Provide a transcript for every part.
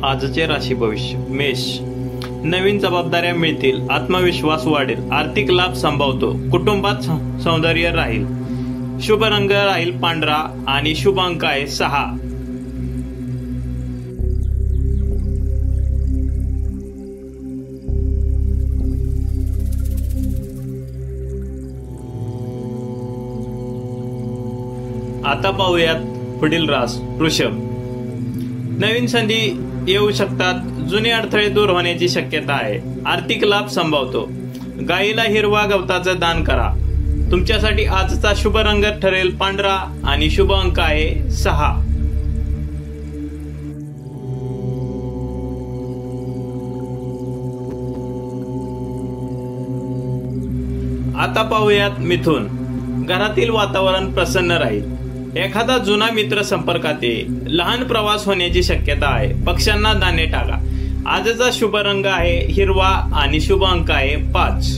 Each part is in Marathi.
आजचे राशी भविष्य. मेष. नवीन जबाबदाऱ्या मिळतील, आत्मविश्वास वाढेल, आर्थिक लाभ संभवतो, कुटुंबात सौंदर्य राहील. शुभ रंग राहील पांढरा आणि शुभ अंक आहे 6. आता पाहूयात पुढील रास. वृषभ. नवीन संधी येऊ शकतात, जुने अडथळे दूर होण्याची शक्यता आहे, आर्थिक लाभ संभवतो. गायीला हिरवा गवताचं दान करा. तुमच्यासाठी आजचा शुभ रंग ठरेल पांढरा आणि शुभ अंक आहे 6. आता पाहूयात मिथुन. घरातील वातावरण प्रसन्न राहील, एखादा जुना मित्र संपर्कात येईल, लहान प्रवास होण्याची शक्यता आहे, पक्ष्यांना दाणे टाका. आजचा शुभ रंग आहे हिरवा आणि शुभ अंक आहे 5.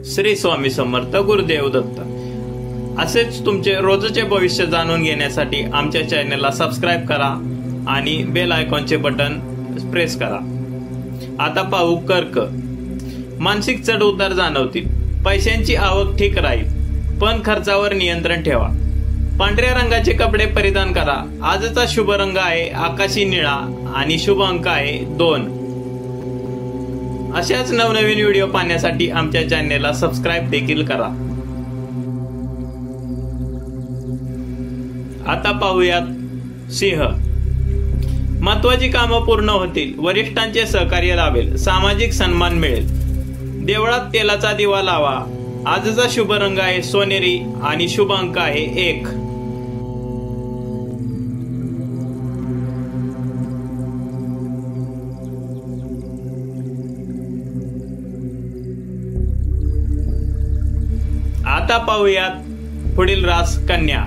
श्री स्वामी समर्थ. गुरुदेव दत्त. असेच तुमचे रोजचे भविष्य जाणून घेण्यासाठी आमच्या चॅनलला सबस्क्राईब करा आणि बेल आयकॉनचे बटन प्रेस करा. आता पाहू कर्क. मानसिक चढ उतार जाणवतील, पैशांची आवक ठीक राहील, पण खर्चावर नियंत्रण ठेवा. पांढऱ्या रंगाचे कपडे परिधान करा. आजचा शुभ रंग आहे आकाशी निळा आणि शुभ अंक आहे 2. अशाच नवनवीन व्हिडिओ पाहण्यासाठी आमच्या चॅनेलला सबस्क्राईब देखील करा. आता पाहूयात सिंह. महत्वाची कामं पूर्ण होतील, वरिष्ठांचे सहकार्य लाभेल, सामाजिक सन्मान मिळेल. देवळात तेलाचा दिवा लावा. आजचा शुभ रंग आहे सोनेरी आणि शुभ अंक आहे 1. आता पाहूयात पुढील रास कन्या.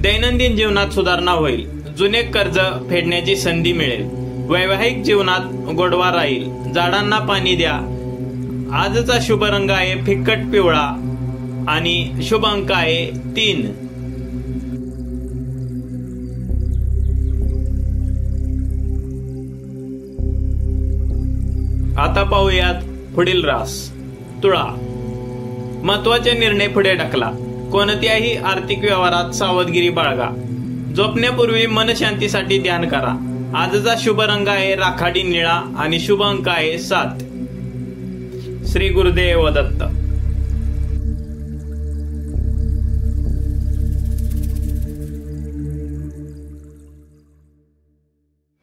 दैनंदिन जीवनात सुधारणा होईल, जुने कर्ज फेडण्याची संधी मिळेल, वैवाहिक जीवनात गोडवा राहील, झाडांना पाणी द्या. आजचा शुभ रंग आहे फिक्कट पिवळा आणि शुभ अंक आहे 3. आता पाहूयात पुढील रास तुळा. महत्वाचे निर्णय पुढे ढकला, कोणत्याही आर्थिक व्यवहारात सावधगिरी बाळगा. झोपण्यापूर्वी मनशांतीसाठी ध्यान करा. आजचा शुभ रंग आहे राखाडी निळा आणि शुभ अंक आहे 7. श्री गुरुदेव दत्त.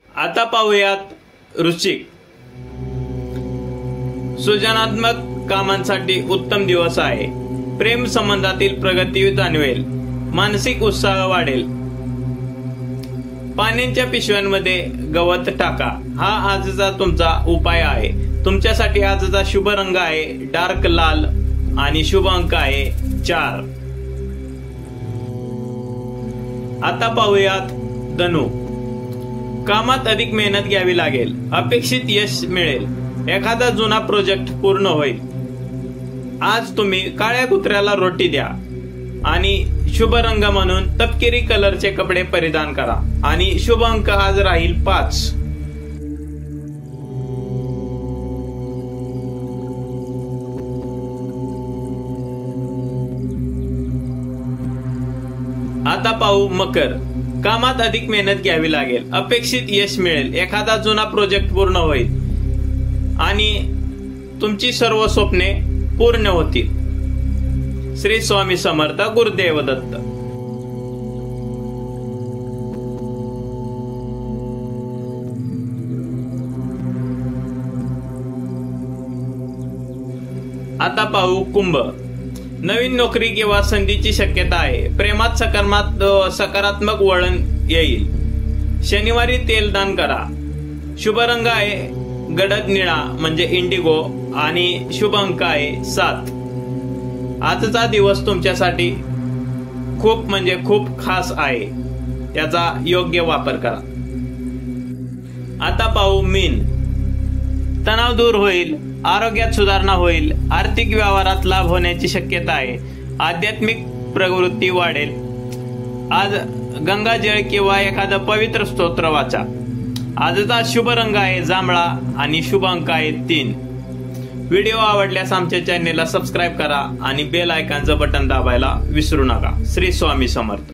आता पाहूयात वृश्चिक. सृजनात्मक कामांसाठी उत्तम दिवस आहे, प्रेम संबंधातील प्रगती जाणवेल, मानसिक उत्साह वाढेल. पाण्याच्या पिशव्यांमध्ये गवत टाका. हा आजचा तुमचा उपाय आहे. तुमच्यासाठी आजचा शुभ रंग आहे डार्क लाल आणि शुभ अंक आहे 4. आता पाहूयात धनु. कामात अधिक मेहनत घ्यावी लागेल, अपेक्षित यश मिळेल, एखादा जुना प्रोजेक्ट पूर्ण होईल. आज तुम्ही काळ्या कुत्र्याला रोटी द्या आणि शुभ रंग म्हणून तपकिरी कलरचे कपडे परिधान करा आणि शुभ अंक आज राहील 5. आता पाहू मकर. कामात अधिक मेहनत घ्यावी लागेल, अपेक्षित यश मिळेल, एखादा जुना प्रोजेक्ट पूर्ण होईल आणि तुमची सर्व स्वप्ने पूर्ण होतील. श्री स्वामी समर्थ. गुरुदेव दत्त. आता पाहू कुंभ. नवीन नोकरी किंवा संधीची शक्यता आहे, प्रेमात सकारात्मक वळण येईल. शनिवारी तेल दान करा. शुभ रंग आहे गडद निळा म्हणजे इंडिगो आणि शुभ अंक आहे 7. आजचा दिवस तुमच्यासाठी खूप खास आहे, त्याचा योग्य वापर करा. आता पाहू मीन. तणाव दूर होईल, आरोग्यात सुधारणा होईल, आर्थिक व्यवहारात लाभ होण्याची शक्यता आहे, आध्यात्मिक प्रवृत्ती वाढेल. आज गंगाजळ किंवा एखादं पवित्र स्तोत्र वाचा. आजचा शुभ रंग आहे जांभळा आणि शुभ अंक आहे 3. व्हिडिओ आवडल्यास आमच्या चॅनेलला सबस्क्राईब करा आणि बेल आयकॉनचं बटन दाबायला विसरू नका. श्री स्वामी समर्थ.